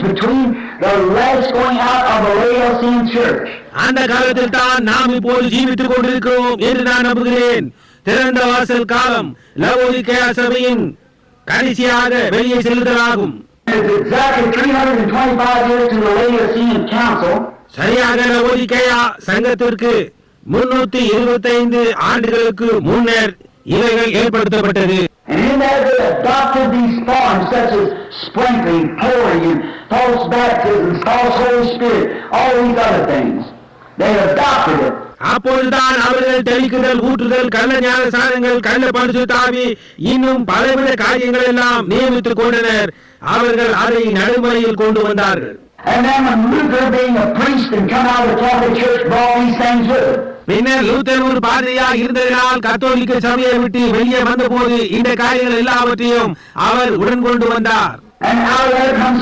between the last going out of the Laodicean church. அந்த காலத்தில் தான் நாம் இப்போது ஜீவித்துக் கொண்டிருக்கிறோம் என்று நான் நம்புகிறேன். திறந்த வாசல் காலம் லவோதிக்கேயா சபையின் கடைசியாக வெளியே செல்லுதலாகும். It's exactly 325 years to the Laodicean council. சரியாக லவோதிக்கேயா சங்கத்திற்கு 325 ஆண்டுகளுக்கு முன்னர் இவைகள் ஏற்படுத்தப்பட்டது. And in that they adopted these forms such as sprinkling, pouring, and false baptisms, false Holy Spirit, all these other things. They adopted it. அப்பொழுதுதான் அவர்கள் தெளிக்குதல், ஊற்றுதல், கள்ள ஞானஸ்நானங்கள், கள்ள பரிசுத்தாவி, இன்னும் பலவித காரியங்கள் எல்லாம் நியமித்துக் கொண்டனர். அவர்கள் அதை நடைமுறையில் கொண்டு வந்தார்கள். And then when Luther, being a priest and come out of the Catholic Church, brought these things with him. பின்னர் லூத்தர் ஒரு பாதிரியாக இருந்ததினால் கத்தோலிக்க சபையை விட்டு வெளியே வந்தபோது இந்த காரியங்கள் எல்லாவற்றையும் அவர் உடன் கொண்டு வந்தார். And out of there comes